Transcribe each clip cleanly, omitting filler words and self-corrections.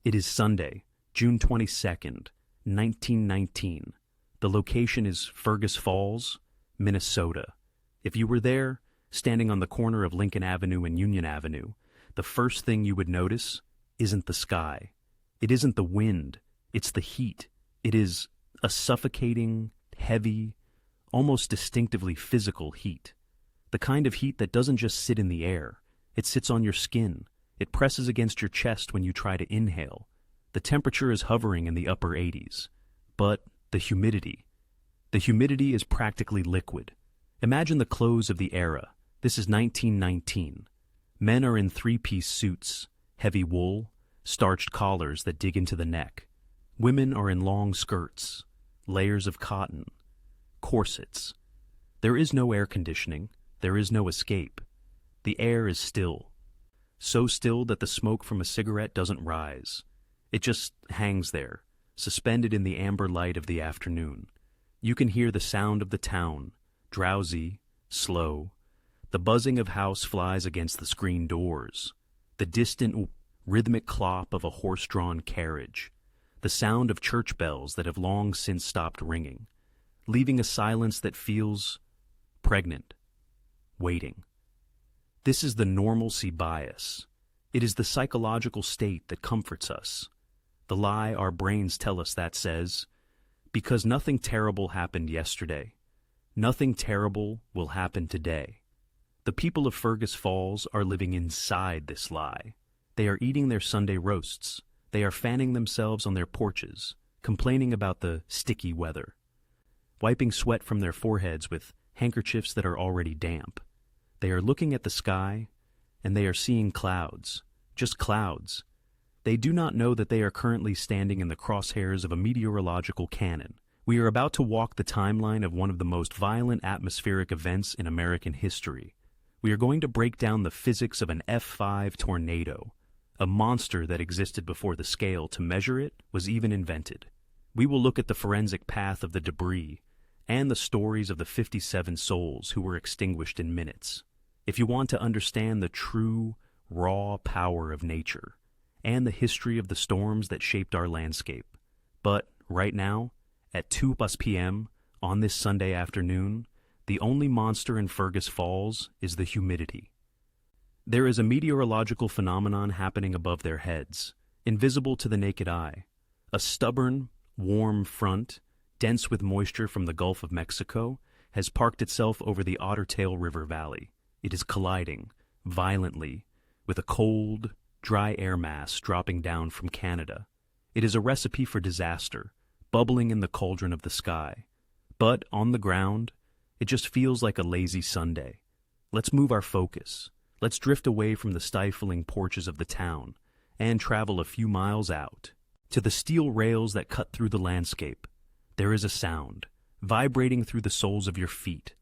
It is Sunday, June 22nd, 1919. The location is Fergus Falls, Minnesota. If you were there, standing on the corner of Lincoln Avenue and Union Avenue, the first thing you would notice isn't the sky. It isn't the wind. It's the heat. It is a suffocating, heavy, almost distinctively physical heat. The kind of heat that doesn't just sit in the air. It sits on your skin. It presses against your chest when you try to inhale. The temperature is hovering in the upper 80s. But the humidity. The humidity is practically liquid. Imagine the clothes of the era. This is 1919. Men are in three-piece suits, heavy wool, starched collars that dig into the neck. Women are in long skirts, layers of cotton, corsets. There is no air conditioning. There is no escape. The air is still. So still that the smoke from a cigarette doesn't rise. It just hangs there, suspended in the amber light of the afternoon. You can hear the sound of the town, drowsy, slow, the buzzing of house flies against the screen doors, the distant rhythmic clop of a horse-drawn carriage, the sound of church bells that have long since stopped ringing, leaving a silence that feels pregnant, waiting. This is the normalcy bias. It is the psychological state that comforts us. The lie our brains tell us that says, because nothing terrible happened yesterday, nothing terrible will happen today. The people of Fergus Falls are living inside this lie. They are eating their Sunday roasts. They are fanning themselves on their porches, complaining about the sticky weather, wiping sweat from their foreheads with handkerchiefs that are already damp. They are looking at the sky, and they are seeing clouds, just clouds. They do not know that they are currently standing in the crosshairs of a meteorological cannon. We are about to walk the timeline of one of the most violent atmospheric events in American history. We are going to break down the physics of an F5 tornado, a monster that existed before the scale to measure it was even invented. We will look at the forensic path of the debris and the stories of the 57 souls who were extinguished in minutes. If you want to understand the true, raw power of nature and the history of the storms that shaped our landscape. But right now, at 2 p.m. on this Sunday afternoon, the only monster in Fergus Falls is the humidity. There is a meteorological phenomenon happening above their heads, invisible to the naked eye. A stubborn, warm front, dense with moisture from the Gulf of Mexico, has parked itself over the Ottertail River Valley. It is colliding, violently, with a cold, dry air mass dropping down from Canada. It is a recipe for disaster, bubbling in the cauldron of the sky. But on the ground, it just feels like a lazy Sunday. Let's move our focus. Let's drift away from the stifling porches of the town and travel a few miles out. To the steel rails that cut through the landscape, there is a sound, vibrating through the soles of your feet,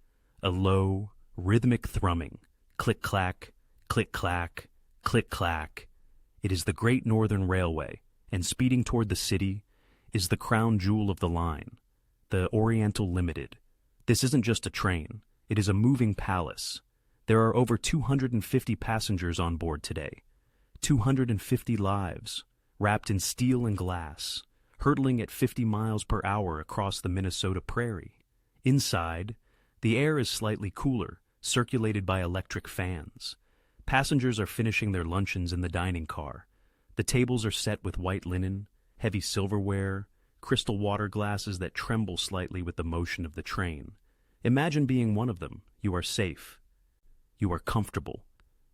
a low, rhythmic thrumming, click-clack, click-clack, click-clack. It is the Great Northern Railway, and speeding toward the city is the crown jewel of the line, the Oriental Limited. This isn't just a train, it is a moving palace. There are over 250 passengers on board today, 250 lives, wrapped in steel and glass, hurtling at 50 miles per hour across the Minnesota prairie. Inside, the air is slightly cooler, circulated by electric fans. Passengers are finishing their luncheons in the dining car. The tables are set with white linen, heavy silverware, crystal water glasses that tremble slightly with the motion of the train. Imagine being one of them. You are safe. You are comfortable.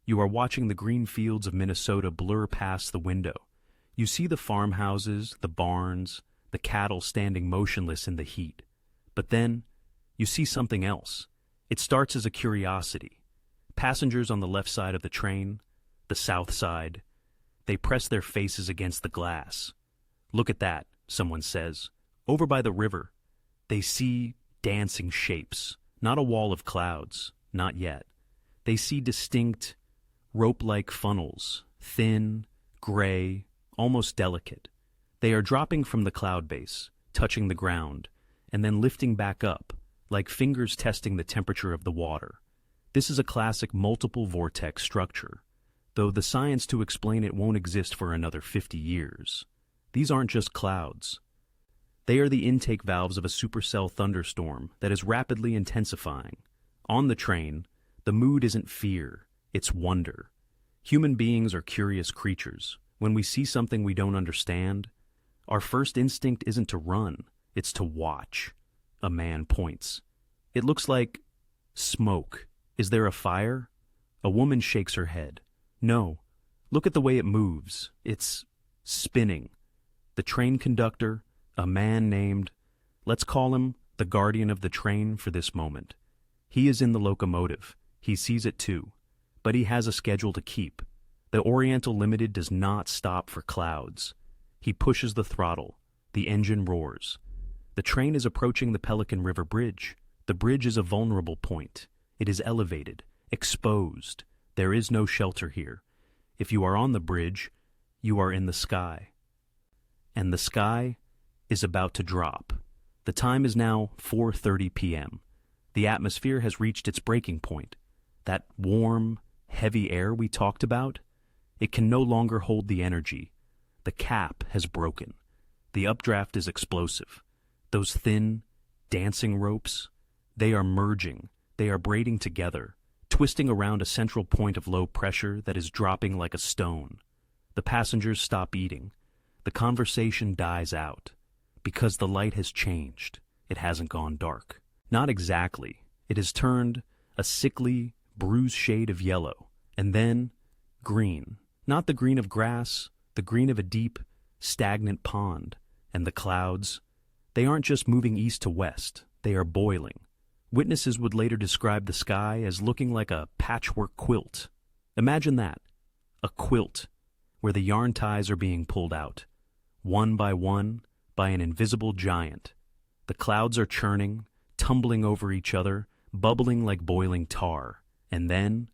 You are watching the green fields of Minnesota blur past the window. You see the farmhouses, the barns, the cattle standing motionless in the heat. But then, you see something else. It starts as a curiosity. Passengers on the left side of the train, the south side, they press their faces against the glass. Look at that, someone says. Over by the river, they see dancing shapes, not a wall of clouds, not yet. They see distinct, rope-like funnels, thin, gray, almost delicate. They are dropping from the cloud base, touching the ground, and then lifting back up, like fingers testing the temperature of the water. This is a classic multiple vortex structure. though the science to explain it won't exist for another 50 years. These aren't just clouds. They are the intake valves of a supercell thunderstorm that is rapidly intensifying. On the train, the mood isn't fear, it's wonder. Human beings are curious creatures. When we see something we don't understand, our first instinct isn't to run, it's to watch. A man points. It looks like smoke. Is there a fire? A woman shakes her head. No. Look at the way it moves. It's spinning. The train conductor, a man named, let's call him the guardian of the train for this moment. He is in the locomotive. He sees it too. But he has a schedule to keep. The Oriental Limited does not stop for clouds. He pushes the throttle. The engine roars. The train is approaching the Pelican River Bridge. The bridge is a vulnerable point. It is elevated, exposed. There is no shelter here. If you are on the bridge, you are in the sky. And the sky is about to drop. The time is now 4:30 p.m. The atmosphere has reached its breaking point. That warm, heavy air we talked about, it can no longer hold the energy. The cap has broken. The updraft is explosive. Those thin, dancing ropes, they are merging. They are braiding together, twisting around a central point of low pressure that is dropping like a stone. The passengers stop eating. The conversation dies out. Because the light has changed. It hasn't gone dark. Not exactly. It has turned a sickly, bruised shade of yellow. And then, green. Not the green of grass, the green of a deep, stagnant pond. And the clouds, they aren't just moving east to west. They are boiling. Witnesses would later describe the sky as looking like a patchwork quilt. Imagine that. A quilt, where the yarn ties are being pulled out, one by an invisible giant. The clouds are churning, tumbling over each other, bubbling like boiling tar. And then,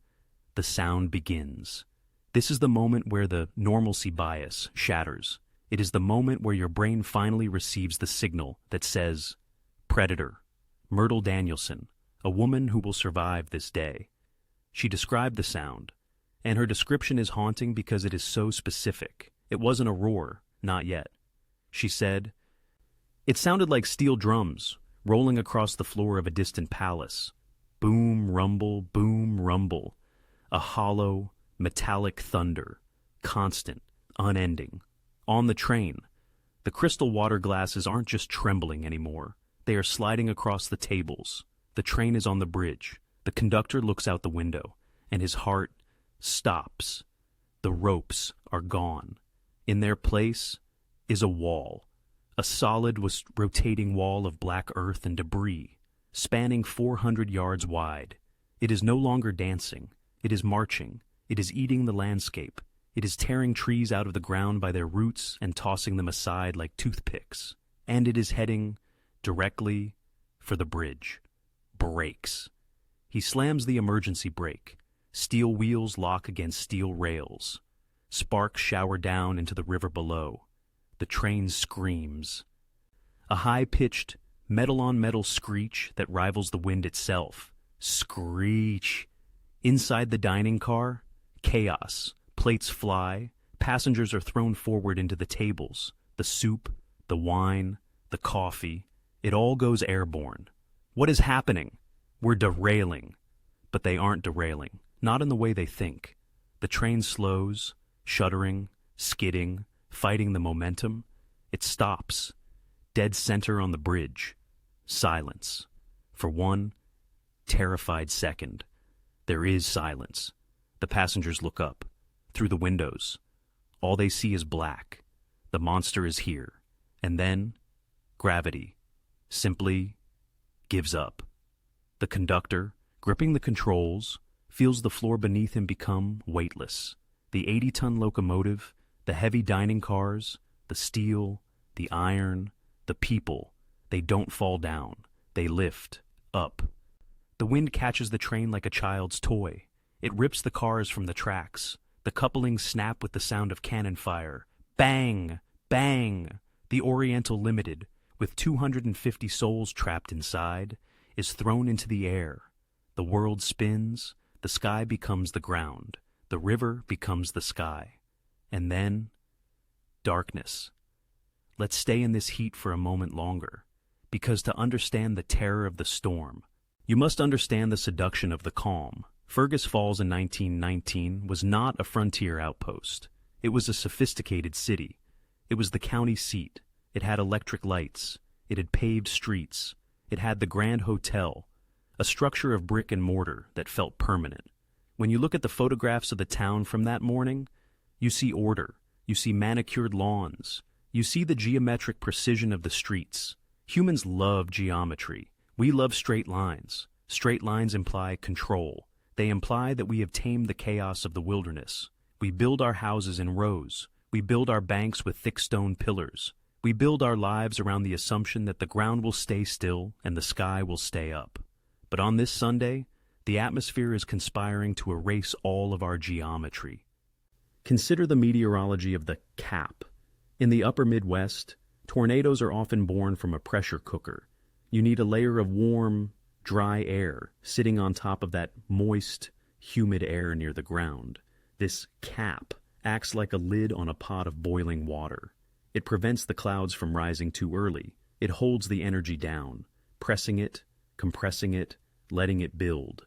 the sound begins. This is the moment where the normalcy bias shatters. It is the moment where your brain finally receives the signal that says, Predator. Myrtle Danielson, a woman who will survive this day. She described the sound, and her description is haunting because it is so specific. It wasn't a roar, not yet. She said, it sounded like steel drums rolling across the floor of a distant palace. Boom, rumble, a hollow, metallic thunder, constant, unending. On the train, the crystal water glasses aren't just trembling anymore. They are sliding across the tables. The train is on the bridge. The conductor looks out the window, and his heart stops. The ropes are gone. In their place is a wall. A solid, rotating wall of black earth and debris, spanning 400 yards wide. It is no longer dancing. It is marching. It is eating the landscape. It is tearing trees out of the ground by their roots and tossing them aside like toothpicks. And it is heading directly for the bridge. Brakes. He slams the emergency brake. Steel wheels lock against steel rails. Sparks shower down into the river below. The train screams. A high-pitched, metal-on-metal screech that rivals the wind itself. Screech. Inside the dining car, chaos. Plates fly. Passengers are thrown forward into the tables. The soup, the wine, the coffee. It all goes airborne. What is happening? We're derailing. But they aren't derailing. Not in the way they think. The train slows, shuddering, skidding, fighting the momentum. It stops. Dead center on the bridge. Silence. For one terrified second. There is silence. The passengers look up. Through the windows. All they see is black. The monster is here. And then, gravity simply gives up. The conductor, gripping the controls, feels the floor beneath him become weightless. The 80-ton locomotive, the heavy dining cars, the steel, the iron, the people, they don't fall down. They lift up. The wind catches the train like a child's toy. It rips the cars from the tracks. The couplings snap with the sound of cannon fire. Bang! Bang! The Oriental Limited, with 250 souls trapped inside, is thrown into the air. The world spins. The sky becomes the ground. The river becomes the sky. And then, darkness. Let's stay in this heat for a moment longer, because to understand the terror of the storm, you must understand the seduction of the calm. Fergus Falls in 1919 was not a frontier outpost. It was a sophisticated city. It was the county seat. It had electric lights. It had paved streets. It had the Grand Hotel, a structure of brick and mortar that felt permanent. When you look at the photographs of the town from that morning, you see order. You see manicured lawns. You see the geometric precision of the streets. Humans love geometry. We love straight lines. Straight lines imply control. They imply that we have tamed the chaos of the wilderness. We build our houses in rows. We build our banks with thick stone pillars. We build our lives around the assumption that the ground will stay still and the sky will stay up. But on this Sunday, the atmosphere is conspiring to erase all of our geometry. Consider the meteorology of the cap. In the upper Midwest, tornadoes are often born from a pressure cooker. You need a layer of warm, dry air sitting on top of that moist, humid air near the ground. This cap acts like a lid on a pot of boiling water. It prevents the clouds from rising too early. It holds the energy down, pressing it, compressing it, letting it build.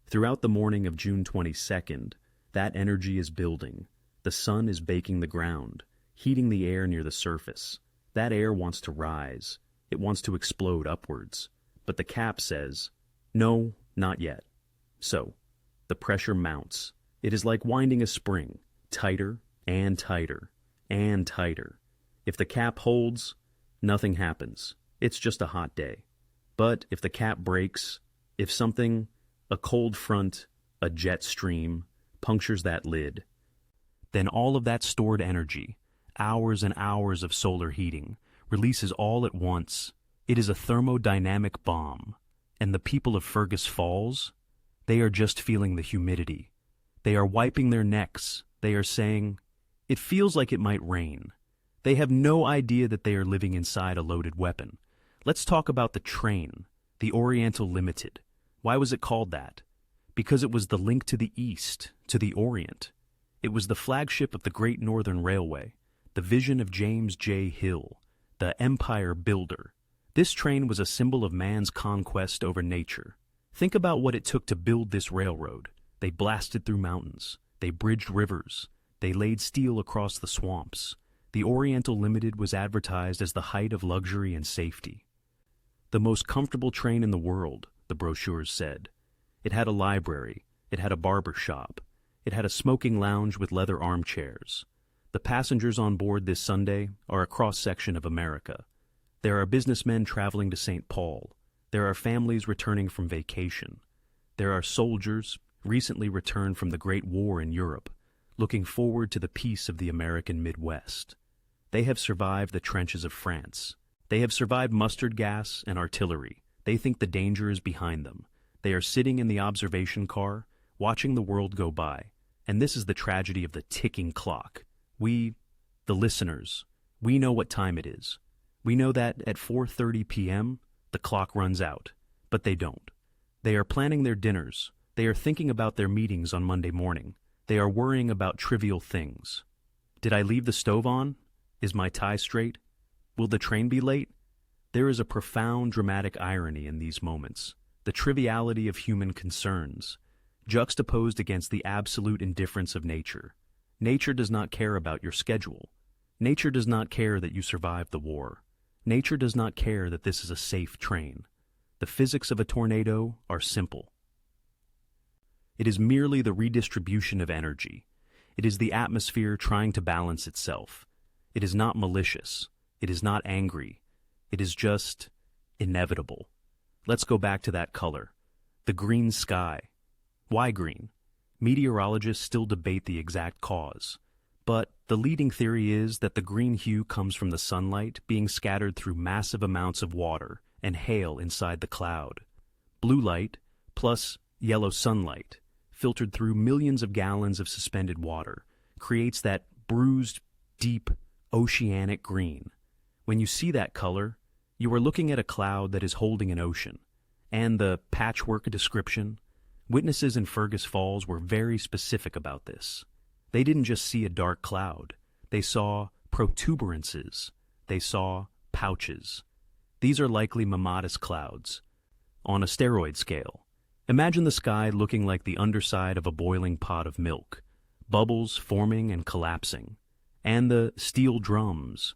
Throughout the morning of June 22nd, that energy is building. The sun is baking the ground, heating the air near the surface. That air wants to rise. It wants to explode upwards. But the cap says, no, not yet. So, the pressure mounts. It is like winding a spring, tighter and tighter and tighter. If the cap holds, nothing happens. It's just a hot day. But if the cap breaks, if something, a cold front, a jet stream, punctures that lid, then all of that stored energy, hours and hours of solar heating, releases all at once. It is a thermodynamic bomb. And the people of Fergus Falls, they are just feeling the humidity. They are wiping their necks. They are saying, it feels like it might rain. They have no idea that they are living inside a loaded weapon. Let's talk about the train, the Oriental Limited. Why was it called that? Because it was the link to the East, to the Orient. It was the flagship of the Great Northern Railway, the vision of James J. Hill, the empire builder. This train was a symbol of man's conquest over nature. Think about what it took to build this railroad. They blasted through mountains. They bridged rivers. They laid steel across the swamps. The Oriental Limited was advertised as the height of luxury and safety. The most comfortable train in the world, the brochures said. It had a library. It had a barber shop. It had a smoking lounge with leather armchairs. The passengers on board this Sunday are a cross-section of America. There are businessmen traveling to St. Paul. There are families returning from vacation. There are soldiers recently returned from the Great War in Europe, looking forward to the peace of the American Midwest. They have survived the trenches of France. They have survived mustard gas and artillery. They think the danger is behind them. They are sitting in the observation car, watching the world go by. And this is the tragedy of the ticking clock. We, the listeners, we know what time it is. We know that at 4:30 p.m., the clock runs out. But they don't. They are planning their dinners. They are thinking about their meetings on Monday morning. They are worrying about trivial things. Did I leave the stove on? Is my tie straight? Will the train be late? There is a profound dramatic irony in these moments. The triviality of human concerns, juxtaposed against the absolute indifference of nature. Nature does not care about your schedule. Nature does not care that you survived the war. Nature does not care that this is a safe train. The physics of a tornado are simple. It is merely the redistribution of energy. It is the atmosphere trying to balance itself. It is not malicious. It is not angry. It is just inevitable. Let's go back to that color. The green sky. Why green? Meteorologists still debate the exact cause. But the leading theory is that the green hue comes from the sunlight being scattered through massive amounts of water and hail inside the cloud. Blue light plus yellow sunlight, filtered through millions of gallons of suspended water, creates that bruised, deep, oceanic green. When you see that color, you are looking at a cloud that is holding an ocean. And the patchwork description, Witnesses in Fergus Falls were very specific about this. They didn't just see a dark cloud. They saw protuberances. They saw pouches. These are likely mammatus clouds on a steroid scale. Imagine the sky looking like the underside of a boiling pot of milk, bubbles forming and collapsing. And the steel drums.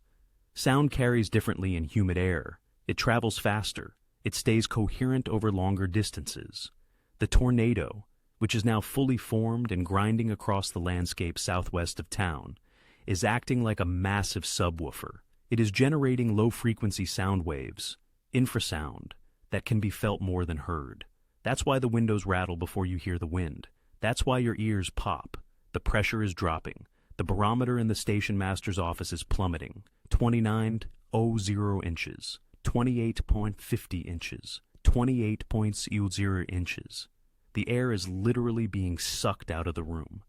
Sound carries differently in humid air. It travels faster. It stays coherent over longer distances. The tornado, which is now fully formed and grinding across the landscape southwest of town, is acting like a massive subwoofer. It is generating low-frequency sound waves, infrasound, that can be felt more than heard. That's why the windows rattle before you hear the wind. That's why your ears pop. The pressure is dropping. The barometer in the station master's office is plummeting. 29.00 inches, 28.50 inches, 28.00 inches. The air is literally being sucked out of the room.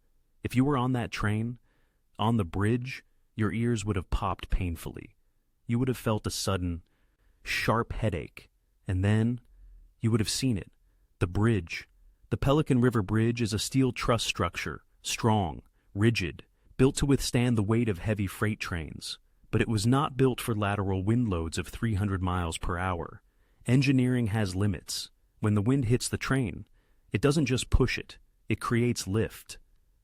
If you were on that train, on the bridge, your ears would have popped painfully. You would have felt a sudden, sharp headache, and then you would have seen it. The bridge. The Pelican River Bridge is a steel truss structure, strong, rigid, built to withstand the weight of heavy freight trains. But it was not built for lateral wind loads of 300 miles per hour. Engineering has limits. When the wind hits the train, it doesn't just push it, it creates lift.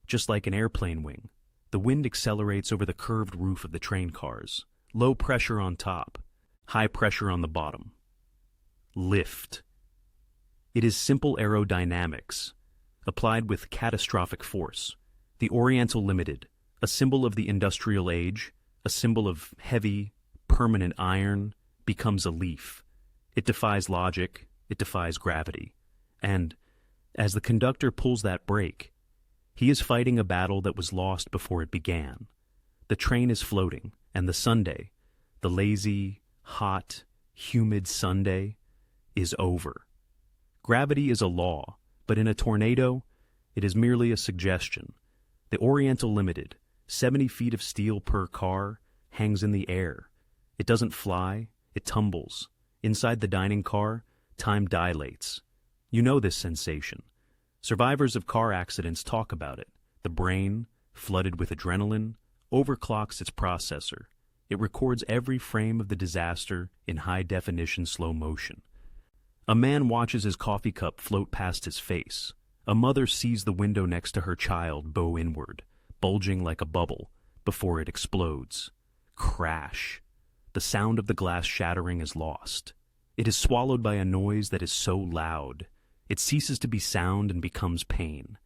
Just like an airplane wing, the wind accelerates over the curved roof of the train cars. Low pressure on top, high pressure on the bottom. Lift. It is simple aerodynamics, applied with catastrophic force. The Oriental Limited, a symbol of the industrial age, a symbol of heavy, permanent iron, becomes a leaf. It defies logic, it defies gravity. And as the conductor pulls that brake, he is fighting a battle that was lost before it began. The train is floating, and the Sunday, the lazy, hot, humid Sunday, is over. Gravity is a law, but in a tornado, it is merely a suggestion. The Oriental Limited, 70 feet of steel per car, hangs in the air. It doesn't fly, it tumbles. Inside the dining car, time dilates. You know this sensation. Survivors of car accidents talk about it. The brain, flooded with adrenaline, overclocks its processor. It records every frame of the disaster in high-definition slow motion. A man watches his coffee cup float past his face. A mother sees the window next to her child bow inward, bulging like a bubble, before it explodes. Crash. The sound of the glass shattering is lost. It is swallowed by a noise that is so loud. It ceases to be sound and becomes pain.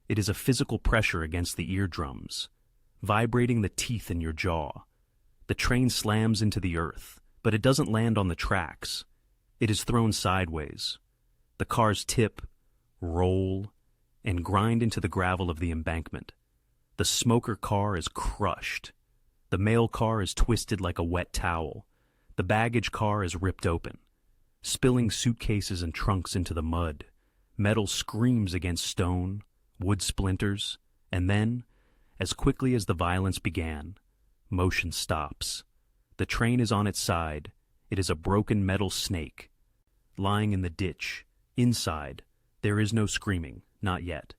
It is a physical pressure against the eardrums, vibrating the teeth in your jaw. The train slams into the earth, but it doesn't land on the tracks. It is thrown sideways. The cars tip, roll, and grind into the gravel of the embankment. The smoker car is crushed. The mail car is twisted like a wet towel. The baggage car is ripped open, spilling suitcases and trunks into the mud. Metal screams against stone, wood splinters, and then, as quickly as the violence began, motion stops. The train is on its side. It is a broken metal snake, lying in the ditch. Inside, there is no screaming, not yet.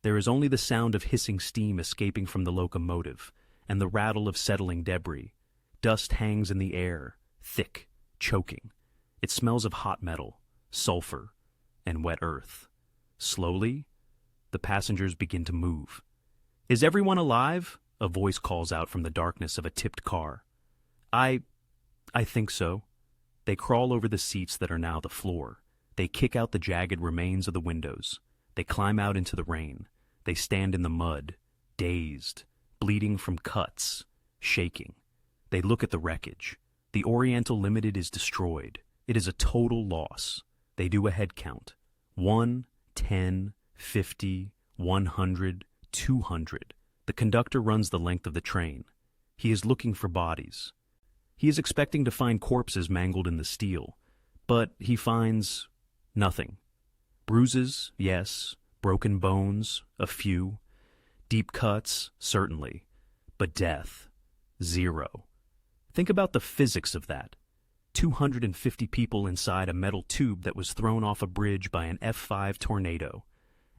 There is only the sound of hissing steam escaping from the locomotive, and the rattle of settling debris. Dust hangs in the air, thick, choking. It smells of hot metal, sulfur, and wet earth. Slowly, the passengers begin to move. "Is everyone alive?" a voice calls out from the darkness of a tipped car. I think so." They crawl over the seats that are now the floor. They kick out the jagged remains of the windows. They climb out into the rain. They stand in the mud, dazed, bleeding from cuts, shaking. They look at the wreckage. The Oriental Limited is destroyed. It is a total loss. They do a head count. 1, 10, 50, 100, 200. The conductor runs the length of the train. He is looking for bodies. He is expecting to find corpses mangled in the steel, but he finds nothing. Bruises, yes. Broken bones, a few. Deep cuts, certainly. But death, 0. Think about the physics of that. 250 people inside a metal tube that was thrown off a bridge by an F5 tornado.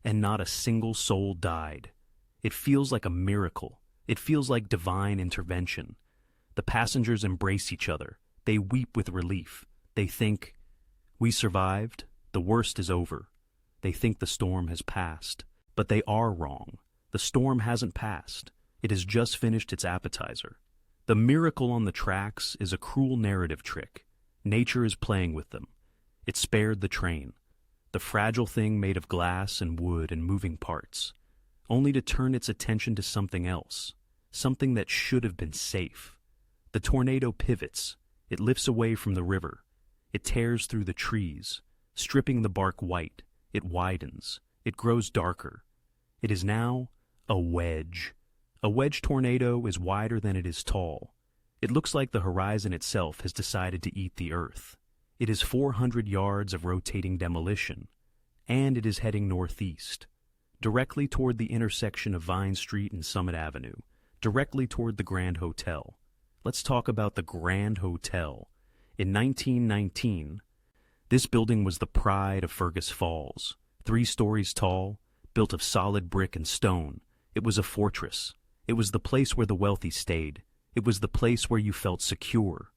and not a single soul died. It feels like a miracle. It feels like divine intervention. The passengers embrace each other. They weep with relief. They think, "We survived. The worst is over." They think the storm has passed. But they are wrong. The storm hasn't passed. It has just finished its appetizer. The miracle on the tracks is a cruel narrative trick. Nature is playing with them. It spared the train, the fragile thing made of glass and wood and moving parts, only to turn its attention to something else, something that should have been safe. The tornado pivots. It lifts away from the river. It tears through the trees, stripping the bark white. It widens. It grows darker. It is now a wedge. A wedge tornado is wider than it is tall. It looks like the horizon itself has decided to eat the earth. It is 400 yards of rotating demolition, and it is heading northeast, directly toward the intersection of Vine Street and Summit Avenue, directly toward the Grand Hotel. Let's talk about the Grand Hotel. In 1919, this building was the pride of Fergus Falls. 3 stories tall, built of solid brick and stone. It was a fortress. It was the place where the wealthy stayed. It was the place where you felt secure.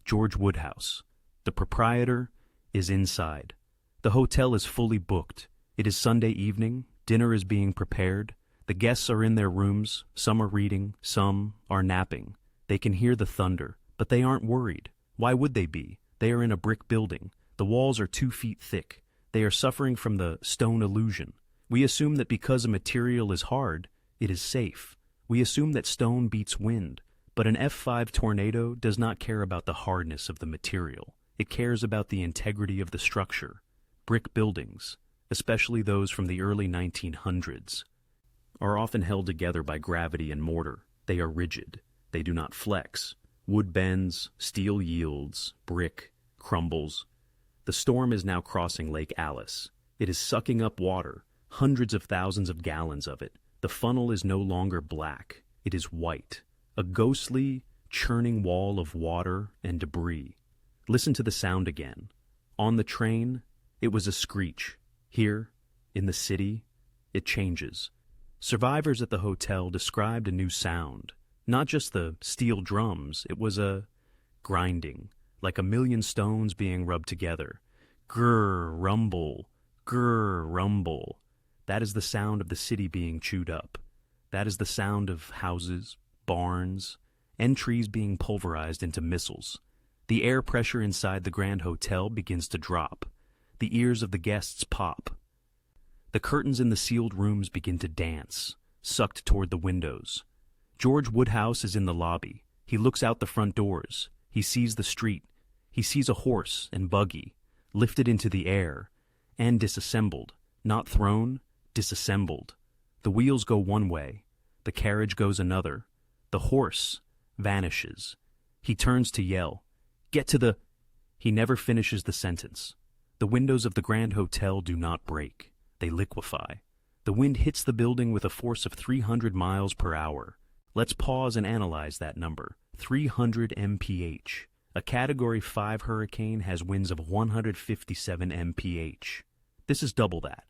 George Woodhouse, the proprietor, is inside. The hotel is fully booked. It is Sunday evening. Dinner is being prepared. The guests are in their rooms. Some are reading. Some are napping. They can hear the thunder, but they aren't worried. Why would they be? They are in a brick building. The walls are 2 feet thick. They are suffering from the stone illusion. We assume that because a material is hard, it is safe. We assume that stone beats wind, but an F5 tornado does not care about the hardness of the material. It cares about the integrity of the structure. Brick buildings, especially those from the early 1900s, are often held together by gravity and mortar. They are rigid. They do not flex. Wood bends, steel yields, brick crumbles. The storm is now crossing Lake Alice. It is sucking up water, hundreds of thousands of gallons of it. The funnel is no longer black. It is white, a ghostly, churning wall of water and debris. Listen to the sound again. On the train, it was a screech. Here, in the city, it changes. Survivors at the hotel described a new sound. Not just the steel drums, it was a grinding, like a million stones being rubbed together. Grrr, rumble, grrr, rumble. That is the sound of the city being chewed up. That is the sound of houses, barns, and trees being pulverized into missiles. The air pressure inside the Grand Hotel begins to drop. The ears of the guests pop. The curtains in the sealed rooms begin to dance, sucked toward the windows. George Woodhouse is in the lobby. He looks out the front doors. He sees the street. He sees a horse and buggy, lifted into the air, and disassembled. Not thrown, disassembled. The wheels go one way. The carriage goes another. The horse vanishes. He turns to yell, "Get to the—" He never finishes the sentence. The windows of the Grand Hotel do not break. They liquefy. The wind hits the building with a force of 300 miles per hour. Let's pause and analyze that number. 300 mph. A Category 5 hurricane has winds of 157 mph. This is double that.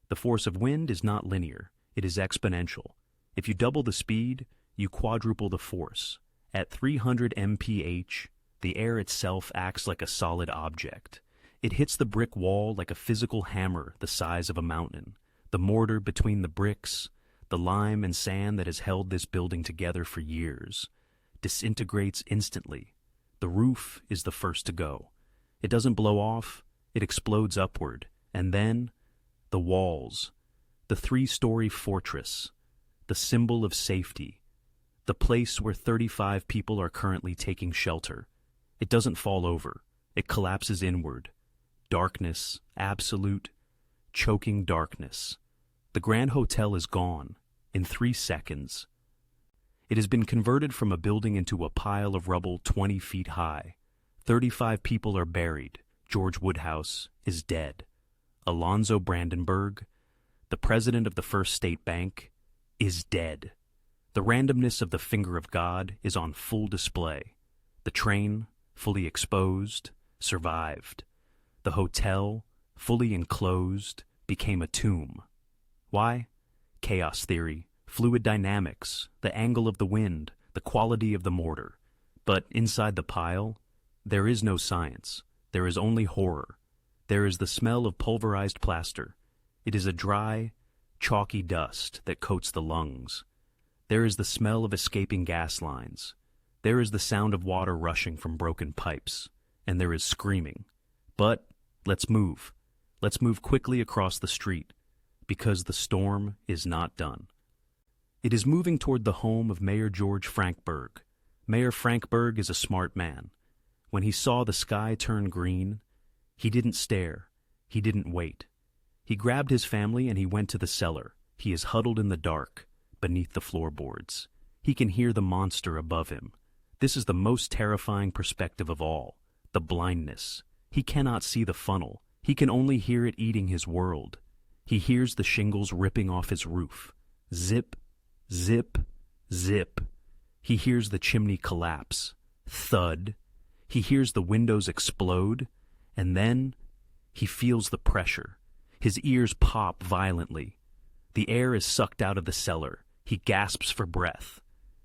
The force of wind is not linear. It is exponential. If you double the speed, you quadruple the force. At 300 mph, the air itself acts like a solid object. It hits the brick wall like a physical hammer the size of a mountain. The mortar between the bricks, the lime and sand that has held this building together for years, disintegrates instantly. The roof is the first to go. It doesn't blow off, it explodes upward. And then, the walls, the 3-story fortress, the symbol of safety, the place where 35 people are currently taking shelter. It doesn't fall over. It collapses inward. Darkness, absolute, choking darkness. The Grand Hotel is gone in 3 seconds. It has been converted from a building into a pile of rubble 20 feet high. 35 people are buried. George Woodhouse is dead. Alonzo Brandenburg, the president of the First State Bank, is dead. The randomness of the finger of God is on full display. The train, fully exposed, survived. The hotel, fully enclosed, became a tomb. Why? Chaos theory, fluid dynamics, the angle of the wind, the quality of the mortar. But inside the pile, there is no science. There is only horror. There is the smell of pulverized plaster. It is a dry, chalky dust that coats the lungs. There is the smell of escaping gas lines. There is the sound of water rushing from broken pipes. And there is screaming. But let's move. Let's move quickly across the street, because the storm is not done. It is moving toward the home of Mayor George Frankberg. Mayor Frankberg is a smart man. When he saw the sky turn green, he didn't stare. He didn't wait. He grabbed his family and he went to the cellar. He is huddled in the dark, beneath the floorboards. He can hear the monster above him. This is the most terrifying perspective of all, the blindness. He cannot see the funnel. He can only hear it eating his world. He hears the shingles ripping off his roof. Zip, zip, zip. He hears the chimney collapse. Thud. He hears the windows explode. And then he feels the pressure. His ears pop violently. The air is sucked out of the cellar. He gasps for breath.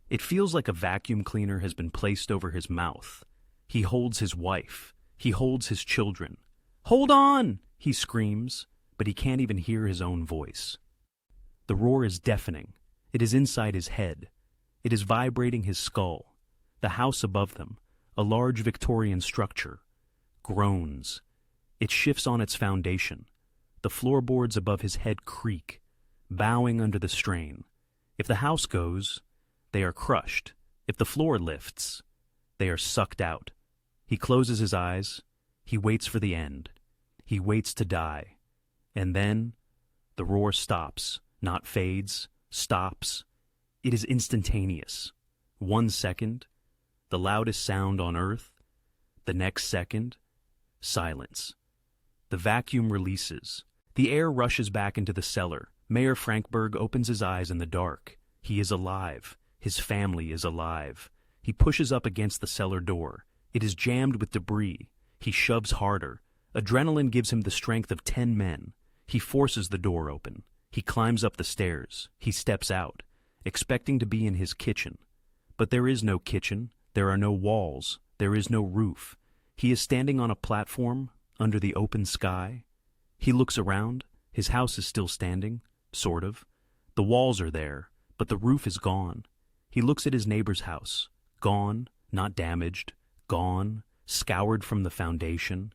It feels like a vacuum cleaner has been placed over his mouth. He holds his wife. He holds his children. "Hold on!" he screams, but he can't even hear his own voice. The roar is deafening. It is inside his head. It is vibrating his skull. The house above them, a large Victorian structure, groans. It shifts on its foundation. The floorboards above his head creak, bowing under the strain. If the house goes, they are crushed. If the floor lifts, they are sucked out. He closes his eyes. He waits for the end. He waits to die. And then the roar stops, not fades, stops. It is instantaneous. 1 second, the loudest sound on earth. The next second, silence. The vacuum releases. The air rushes back into the cellar. Mayor Frankberg opens his eyes in the dark. He is alive. His family is alive. He pushes up against the cellar door. It is jammed with debris. He shoves harder. Adrenaline gives him the strength of 10 men. He forces the door open. He climbs up the stairs. He steps out, expecting to be in his kitchen. But there is no kitchen. There are no walls. There is no roof. He is standing on a platform under the open sky. He looks around. His house is still standing, sort of. The walls are there, but the roof is gone. He looks at his neighbor's house. Gone, not damaged. Gone, scoured from the foundation.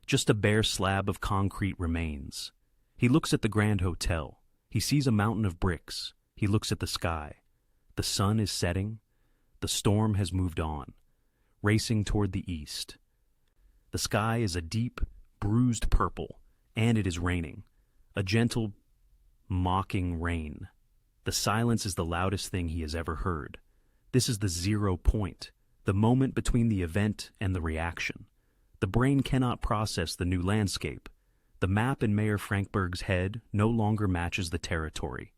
Just a bare slab of concrete remains. He looks at the Grand Hotel. He sees a mountain of bricks. He looks at the sky. The sun is setting. The storm has moved on, racing toward the east. The sky is a deep, bruised purple, and it is raining. A gentle, mocking rain. The silence is the loudest thing he has ever heard. This is the 0 point, the moment between the event and the reaction. The brain cannot process the new landscape. The map in Mayor Frankberg's head no longer matches the territory.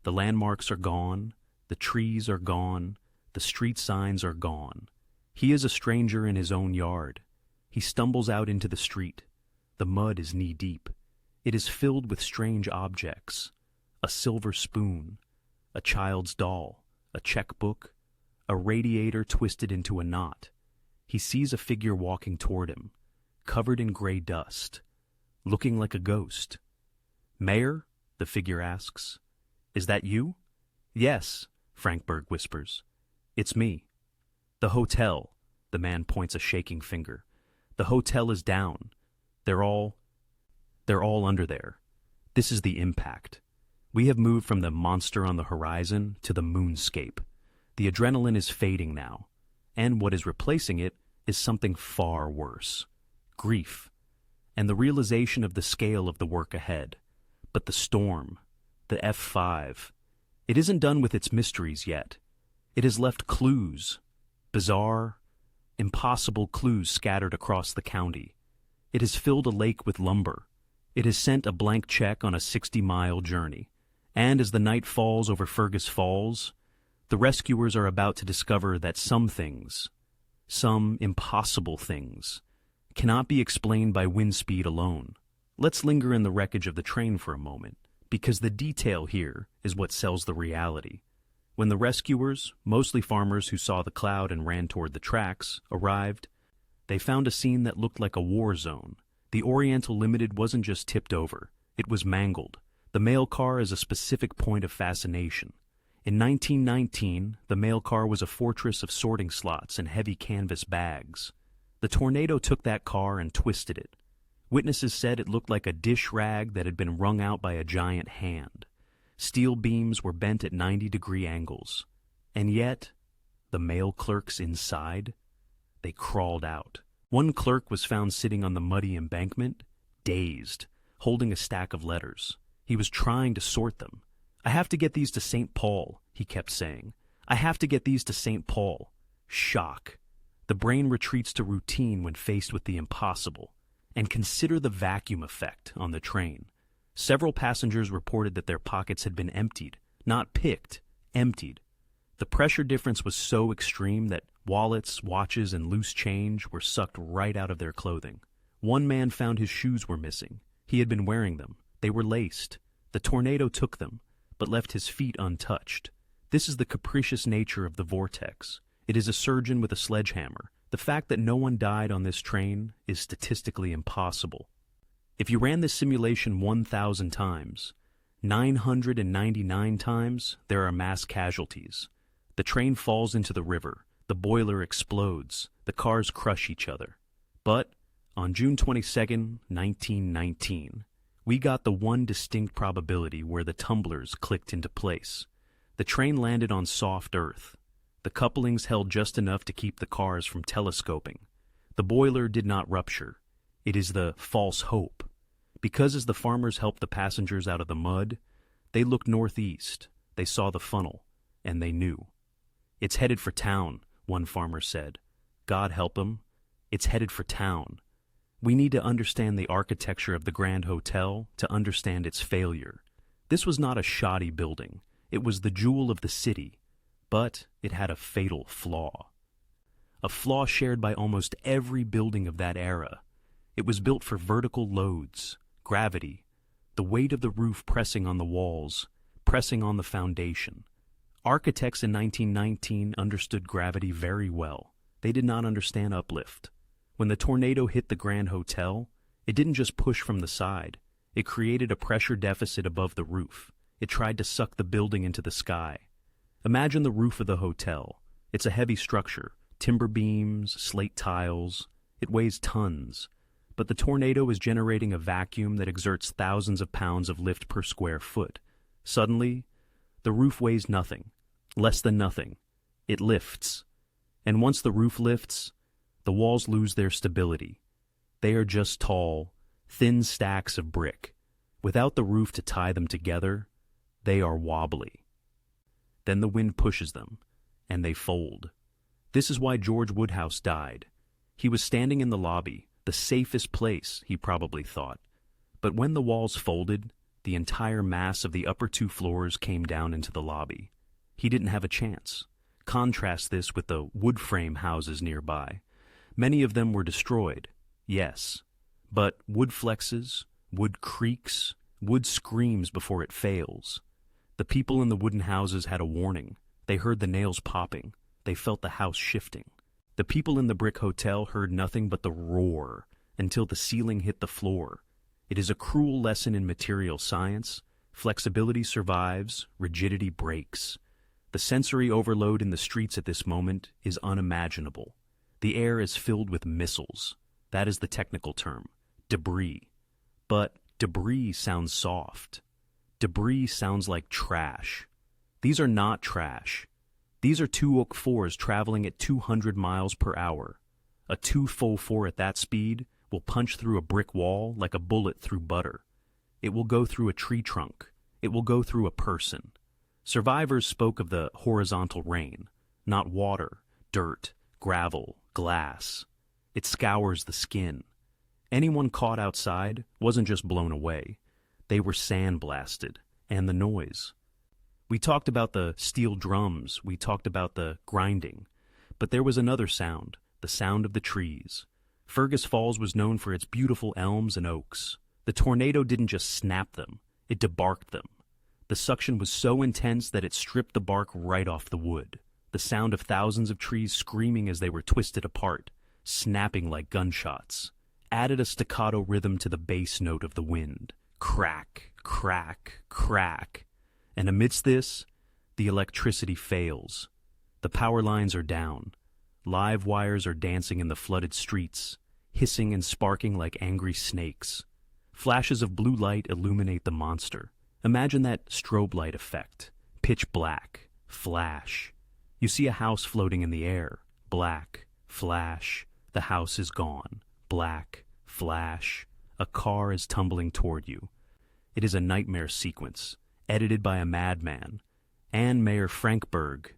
The landmarks are gone. The trees are gone. The street signs are gone. He is a stranger in his own yard. He stumbles out into the street. The mud is knee-deep. It is filled with strange objects. A silver spoon, a child's doll, a checkbook, a radiator twisted into a knot. He sees a figure walking toward him, covered in gray dust, looking like a ghost. "Mayor?" the figure asks. "Is that you?" "Yes," Frankberg whispers. "It's me." "The hotel," the man points a shaking finger. "The hotel is down. They're all under there. This is the impact. We have moved from the monster on the horizon to the moonscape. The adrenaline is fading now, and what is replacing it is something far worse. Grief, and the realization of the scale of the work ahead. But the storm, the F5, it isn't done with its mysteries yet. It has left clues, bizarre, impossible clues scattered across the county. It has filled a lake with lumber. It has sent a blank check on a 60-mile journey. And as the night falls over Fergus Falls, the rescuers are about to discover that some things, some impossible things, cannot be explained by wind speed alone. Let's linger in the wreckage of the train for a moment, Because the detail here is what sells the reality. When the rescuers, mostly farmers who saw the cloud and ran toward the tracks, arrived, they found a scene that looked like a war zone. The Oriental Limited wasn't just tipped over, it was mangled. The mail car is a specific point of fascination. In 1919, the mail car was a fortress of sorting slots and heavy canvas bags. The tornado took that car and twisted it. Witnesses said it looked like a dish rag that had been wrung out by a giant hand. Steel beams were bent at 90-degree angles. And yet, the mail clerks inside, they crawled out. One clerk was found sitting on the muddy embankment, dazed, holding a stack of letters. He was trying to sort them. "I have to get these to St. Paul," he kept saying. "I have to get these to St. Paul." Shock. The brain retreats to routine when faced with the impossible. And consider the vacuum effect on the train. Several passengers reported that their pockets had been emptied, not picked, emptied. The pressure difference was so extreme that wallets, watches, and loose change were sucked right out of their clothing. One man found his shoes were missing. He had been wearing them. They were laced. The tornado took them, but left his feet untouched. This is the capricious nature of the vortex. It is a surgeon with a sledgehammer. The fact that no one died on this train is statistically impossible. If you ran this simulation 1,000 times, 999 times there are mass casualties. The train falls into the river, the boiler explodes, the cars crush each other. But on June 22, 1919, we got the one distinct probability where the tumblers clicked into place. The train landed on soft earth. The couplings held just enough to keep the cars from telescoping. The boiler did not rupture. It is the false hope. Because as the farmers helped the passengers out of the mud, they looked northeast, they saw the funnel, and they knew. "It's headed for town," one farmer said. "God help 'em. It's headed for town." We need to understand the architecture of the Grand Hotel to understand its failure. This was not a shoddy building. It was the jewel of the city. But it had a fatal flaw. A flaw shared by almost every building of that era. It was built for vertical loads, gravity, the weight of the roof pressing on the walls, pressing on the foundation. Architects in 1919 understood gravity very well. They did not understand uplift. When the tornado hit the Grand Hotel, it didn't just push from the side. It created a pressure deficit above the roof. It tried to suck the building into the sky. Imagine the roof of the hotel. It's a heavy structure, timber beams, slate tiles. It weighs tons. But the tornado is generating a vacuum that exerts thousands of pounds of lift per square foot. Suddenly, the roof weighs nothing, less than nothing. It lifts. And once the roof lifts, the walls lose their stability. They are just tall, thin stacks of brick. Without the roof to tie them together, they are wobbly. Then the wind pushes them, and they fold. This is why George Woodhouse died. He was standing in the lobby, the safest place, he probably thought. But when the walls folded, the entire mass of the upper two floors came down into the lobby. He didn't have a chance. Contrast this with the wood frame houses nearby. Many of them were destroyed, yes. But wood flexes, wood creaks, wood screams before it fails. The people in the wooden houses had a warning. They heard the nails popping. They felt the house shifting. The people in the brick hotel heard nothing but the roar until the ceiling hit the floor. It is a cruel lesson in material science. Flexibility survives, rigidity breaks. The sensory overload in the streets at this moment is unimaginable. The air is filled with missiles. That is the technical term. Debris. But debris sounds soft. Debris sounds like trash. These are not trash. These are 2 Oak 4s traveling at 200 miles per hour. A 244 at that speed will punch through a brick wall like a bullet through butter. It will go through a tree trunk. It will go through a person. Survivors spoke of the horizontal rain, not water, dirt, gravel, glass. It scours the skin. Anyone caught outside wasn't just blown away. They were sandblasted, and the noise. We talked about the steel drums, we talked about the grinding, but there was another sound, the sound of the trees. Fergus Falls was known for its beautiful elms and oaks. The tornado didn't just snap them, It debarked them. The suction was so intense that it stripped the bark right off the wood. The sound of thousands of trees screaming as they were twisted apart, snapping like gunshots, added a staccato rhythm to the bass note of the wind. Crack, crack, crack. And amidst this, the electricity fails. The power lines are down. Live wires are dancing in the flooded streets, hissing and sparking like angry snakes. Flashes of blue light illuminate the monster. Imagine that strobe light effect. Pitch black. Flash. You see a house floating in the air. Black. Flash. The house is gone. Black. Flash. A car is tumbling toward you. It is a nightmare sequence, edited by a madman. And Mayor Frankberg,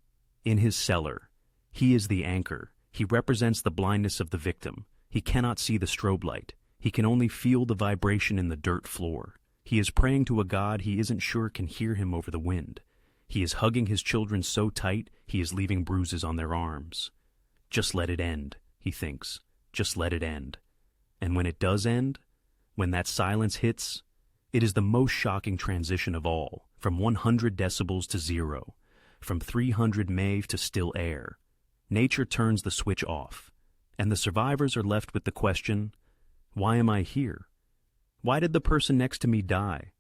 in his cellar. He is the anchor. He represents the blindness of the victim. He cannot see the strobe light. He can only feel the vibration in the dirt floor. He is praying to a god he isn't sure can hear him over the wind. He is hugging his children so tight he is leaving bruises on their arms. Just let it end, he thinks. Just let it end. And when it does end, when that silence hits, it is the most shocking transition of all, from 100 decibels to 0, from 300 MeV to still air. Nature turns the switch off, and the survivors are left with the question, why am I here? Why did the person next to me die?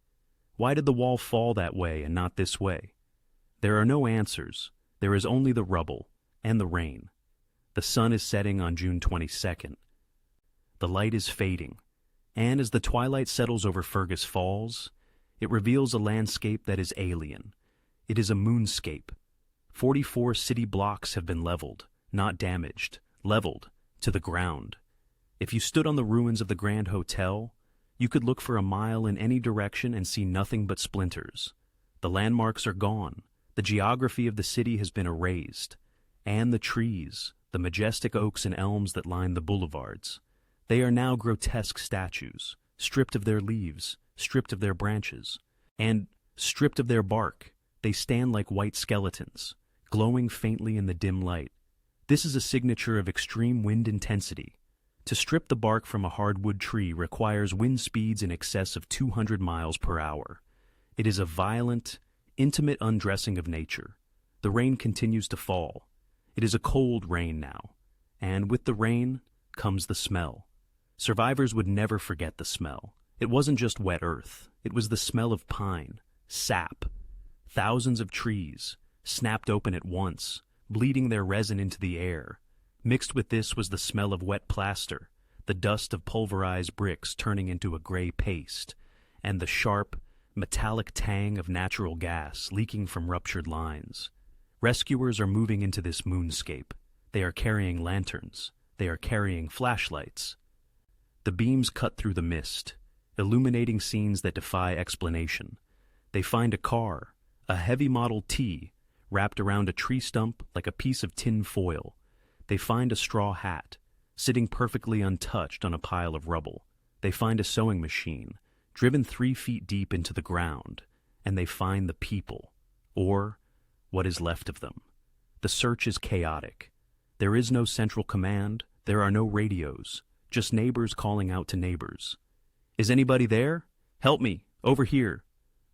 Why did the wall fall that way and not this way? There are no answers. There is only the rubble and the rain. The sun is setting on June 22nd. The light is fading, and as the twilight settles over Fergus Falls, it reveals a landscape that is alien. It is a moonscape. 44 city blocks have been leveled, not damaged, leveled to the ground. If you stood on the ruins of the Grand Hotel, you could look for a mile in any direction and see nothing but splinters. The landmarks are gone. The geography of the city has been erased. And the trees, the majestic oaks and elms that line the boulevards. They are now grotesque statues, stripped of their leaves, stripped of their branches, and stripped of their bark. They stand like white skeletons, glowing faintly in the dim light. This is a signature of extreme wind intensity. To strip the bark from a hardwood tree requires wind speeds in excess of 200 miles per hour. It is a violent, intimate undressing of nature. The rain continues to fall. It is a cold rain now, and with the rain comes the smell. Survivors would never forget the smell. It wasn't just wet earth. It was the smell of pine, sap. Thousands of trees, snapped open at once, bleeding their resin into the air. Mixed with this was the smell of wet plaster, the dust of pulverized bricks turning into a gray paste, and the sharp, metallic tang of natural gas leaking from ruptured lines. Rescuers are moving into this moonscape. They are carrying lanterns. They are carrying flashlights. The beams cut through the mist, illuminating scenes that defy explanation. They find a car, a heavy Model T, wrapped around a tree stump like a piece of tin foil. They find a straw hat, sitting perfectly untouched on a pile of rubble. They find a sewing machine, driven 3 feet deep into the ground, and they find the people, or what is left of them. The search is chaotic. There is no central command, there are no radios, just neighbors calling out to neighbors. Is anybody there? Help me, over here.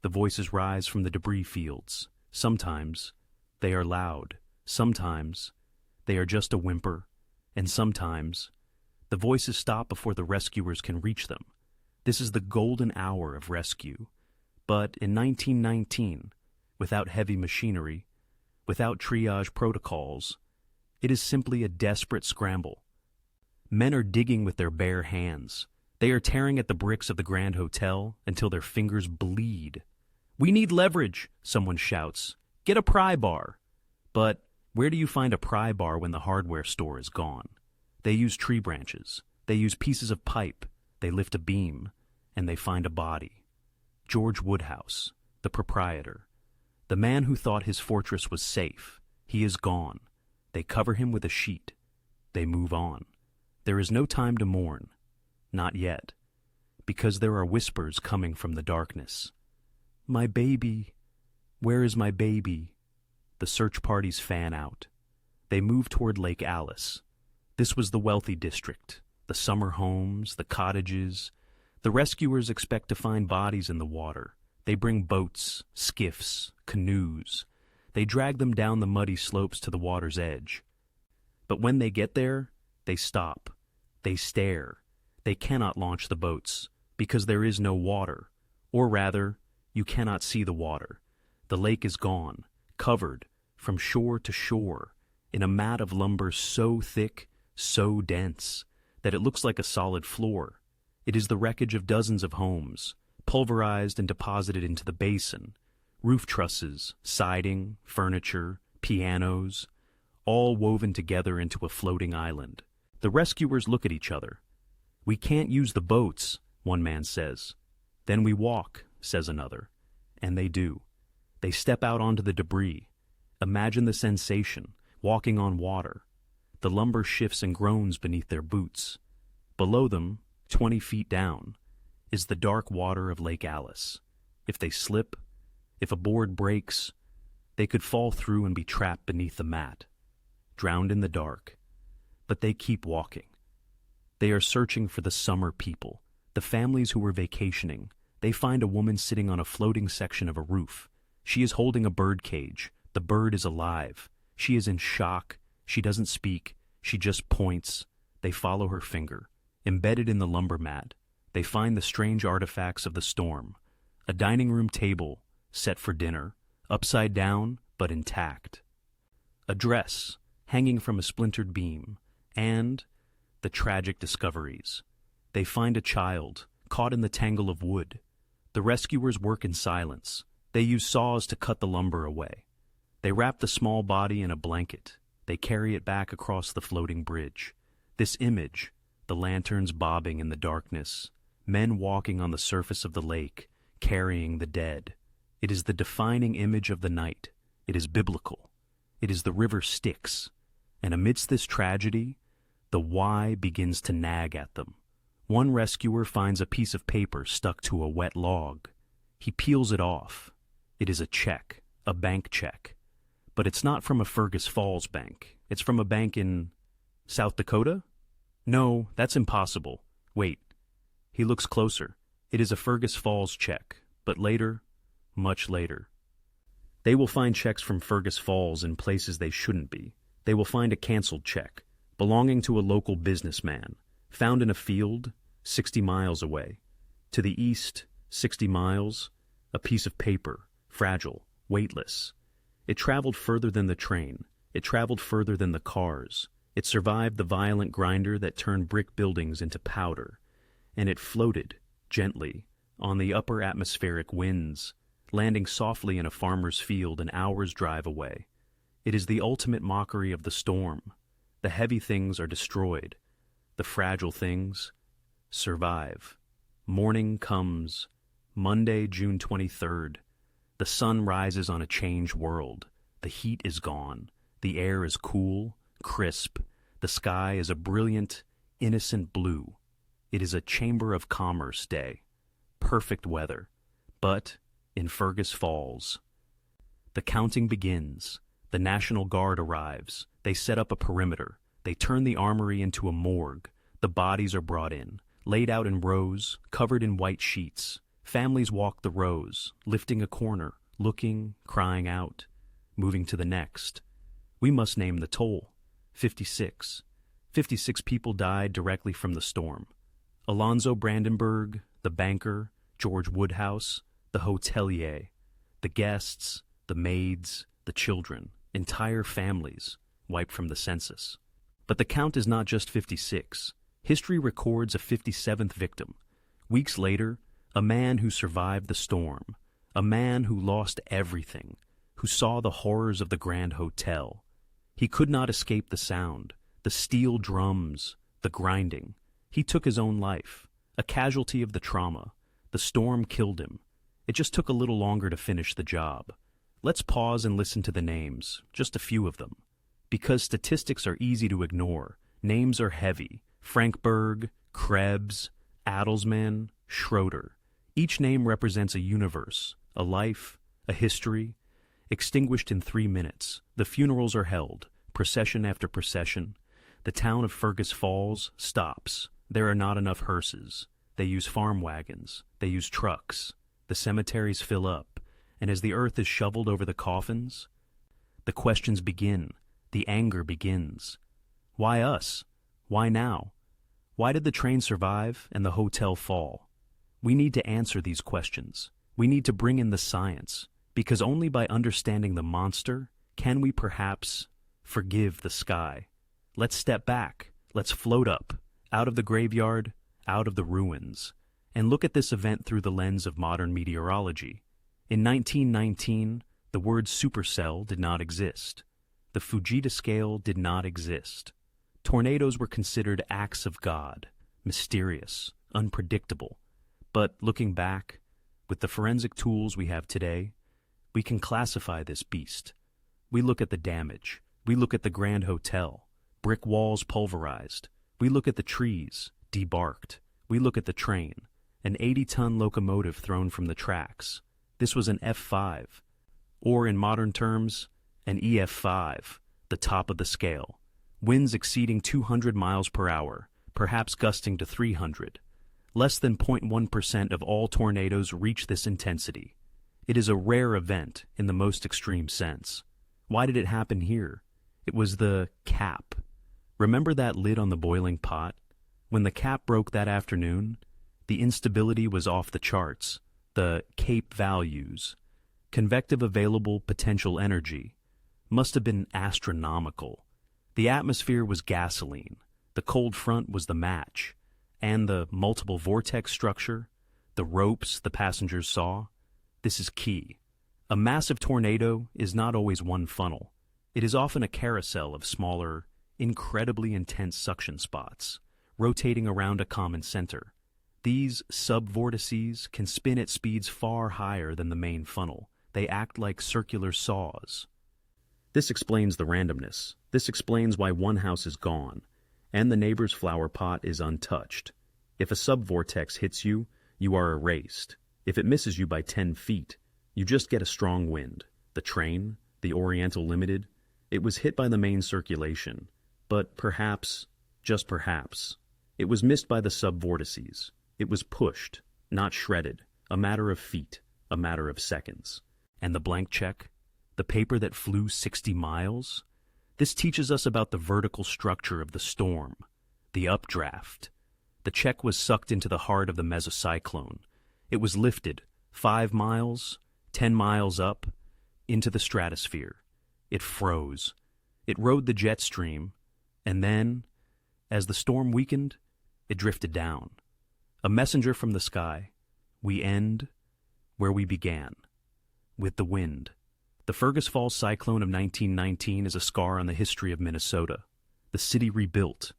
The voices rise from the debris fields. Sometimes they are loud, sometimes they are just a whimper, and sometimes the voices stop before the rescuers can reach them. This is the golden hour of rescue. But in 1919, without heavy machinery, without triage protocols, it is simply a desperate scramble. Men are digging with their bare hands. They are tearing at the bricks of the Grand Hotel until their fingers bleed. We need leverage, someone shouts. Get a pry bar. But where do you find a pry bar when the hardware store is gone? They use tree branches. They use pieces of pipe. They lift a beam, and they find a body. George Woodhouse, the proprietor. The man who thought his fortress was safe. He is gone. They cover him with a sheet. They move on. There is no time to mourn. Not yet. Because there are whispers coming from the darkness. My baby. Where is my baby? The search parties fan out. They move toward Lake Alice. This was the wealthy district. The summer homes, the cottages. The rescuers expect to find bodies in the water. They bring boats, skiffs, canoes. They drag them down the muddy slopes to the water's edge. But when they get there, they stop. They stare. They cannot launch the boats, because there is no water. Or rather, you cannot see the water. The lake is gone, covered, from shore to shore, in a mat of lumber so thick, so dense, that it looks like a solid floor. It is the wreckage of dozens of homes, pulverized and deposited into the basin. Roof trusses, siding, furniture, pianos, all woven together into a floating island. The rescuers look at each other. "We can't use the boats," one man says. "Then we walk," says another. And they do. They step out onto the debris. Imagine the sensation, walking on water. The lumber shifts and groans beneath their boots. Below them, 20 feet down, is the dark water of Lake Alice. If they slip, if a board breaks, they could fall through and be trapped beneath the mat, drowned in the dark. But they keep walking. They are searching for the summer people, the families who were vacationing. They find a woman sitting on a floating section of a roof. She is holding a bird cage. The bird is alive. She is in shock. She doesn't speak. She just points. They follow her finger. Embedded in the lumber mat, they find the strange artifacts of the storm. A dining room table, set for dinner, upside down but intact. A dress, hanging from a splintered beam, and the tragic discoveries. They find a child, caught in the tangle of wood. The rescuers work in silence. They use saws to cut the lumber away. They wrap the small body in a blanket. They carry it back across the floating bridge. This image, the lanterns bobbing in the darkness, men walking on the surface of the lake, carrying the dead. It is the defining image of the night. It is biblical. It is the river Styx. And amidst this tragedy, the why begins to nag at them. One rescuer finds a piece of paper stuck to a wet log. He peels it off. It is a check, a bank check. But it's not from a Fergus Falls bank. It's from a bank in South Dakota? No, that's impossible. Wait. He looks closer. It is a Fergus Falls check, but later, much later. They will find checks from Fergus Falls in places they shouldn't be. They will find a canceled check, belonging to a local businessman, found in a field 60 miles away. To the east, 60 miles, a piece of paper, fragile, weightless. It traveled further than the train. It traveled further than the cars. It survived the violent grinder that turned brick buildings into powder. And it floated, gently, on the upper atmospheric winds, landing softly in a farmer's field an hour's drive away. It is the ultimate mockery of the storm. The heavy things are destroyed. The fragile things survive. Morning comes. Monday, June 23rd. The sun rises on a changed world. The heat is gone. The air is cool, crisp. The sky is a brilliant, innocent blue. It is a Chamber of Commerce day. Perfect weather. But in Fergus Falls, the counting begins. The National Guard arrives. They set up a perimeter. They turn the armory into a morgue. The bodies are brought in, laid out in rows, covered in white sheets. Families walk the rows, lifting a corner, looking, crying out, moving to the next. We must name the toll. 56. 56 people died directly from the storm. Alonzo Brandenburg, the banker, George Woodhouse, the hotelier, the guests, the maids, the children, entire families wiped from the census. But the count is not just 56. History records a 57th victim. Weeks later, a man who survived the storm, a man who lost everything, who saw the horrors of the Grand Hotel. He could not escape the sound, the steel drums, the grinding. He took his own life, a casualty of the trauma. The storm killed him. It just took a little longer to finish the job. Let's pause and listen to the names, just a few of them. Because statistics are easy to ignore, names are heavy. Frankberg, Krebs, Adelsman, Schroeder. Each name represents a universe, a life, a history. Extinguished in 3 minutes, the funerals are held, procession after procession. The town of Fergus Falls stops. There are not enough hearses. They use farm wagons. They use trucks. the cemeteries fill up, and as the earth is shoveled over the coffins, the questions begin, the anger begins. Why us? Why now? Why did the train survive and the hotel fall? We need to answer these questions. We need to bring in the science, because only by understanding the monster can we perhaps forgive the sky. Let's step back. Let's float up, out of the graveyard, out of the ruins, and look at this event through the lens of modern meteorology. In 1919, the word supercell did not exist. The Fujita scale did not exist. Tornadoes were considered acts of God, mysterious, unpredictable. But looking back, with the forensic tools we have today, we can classify this beast. We look at the damage. We look at the Grand Hotel, brick walls pulverized. We look at the trees, debarked. We look at the train, an 80-ton locomotive thrown from the tracks. This was an F5, or in modern terms, an EF5, the top of the scale. Winds exceeding 200 miles per hour, perhaps gusting to 300. Less than 0.1% of all tornadoes reach this intensity. It is a rare event in the most extreme sense. Why did it happen here? It was the cap. Remember that lid on the boiling pot? When the cap broke that afternoon, the instability was off the charts. The CAPE values, convective available potential energy, must have been astronomical. The atmosphere was gasoline, the cold front was the match, and the multiple vortex structure, the ropes the passengers saw. This is key. A massive tornado is not always one funnel. It is often a carousel of smaller, incredibly intense suction spots, rotating around a common center. These subvortices can spin at speeds far higher than the main funnel. They act like circular saws. This explains the randomness. This explains why one house is gone, and the neighbor's flower pot is untouched. If a subvortex hits you, you are erased. If it misses you by 10 feet, you just get a strong wind. The train, the Oriental Limited, it was hit by the main circulation, but perhaps, just perhaps, it was missed by the subvortices. It was pushed, not shredded, a matter of feet, a matter of seconds. And the blank check? The paper that flew 60 miles? This teaches us about the vertical structure of the storm, the updraft. The check was sucked into the heart of the mesocyclone. It was lifted 5 miles, 10 miles up, into the stratosphere. It froze. It rode the jet stream, and then, as the storm weakened, it drifted down. A messenger from the sky. We end where we began, with the wind. The Fergus Falls cyclone of 1919 is a scar on the history of Minnesota. The city rebuilt.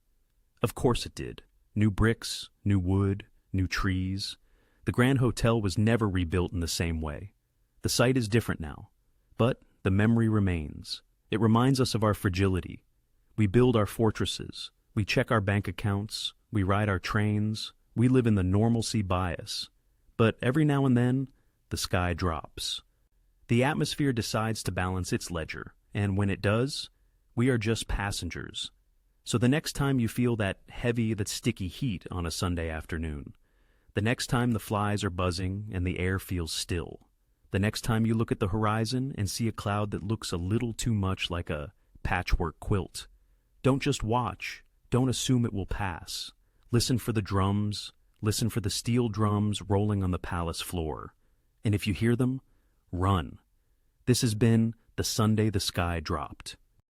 Of course it did. New bricks, new wood, new trees. The Grand Hotel was never rebuilt in the same way. The site is different now, but the memory remains. It reminds us of our fragility. We build our fortresses. We check our bank accounts. We ride our trains. We live in the normalcy bias. But every now and then, the sky drops. The atmosphere decides to balance its ledger, and when it does, we are just passengers. So the next time you feel that heavy, that sticky heat on a Sunday afternoon, the next time the flies are buzzing and the air feels still, the next time you look at the horizon and see a cloud that looks a little too much like a patchwork quilt, don't just watch, don't assume it will pass. Listen for the drums, listen for the steel drums rolling on the palace floor. And if you hear them, run. This has been The Sunday the Sky Dropped.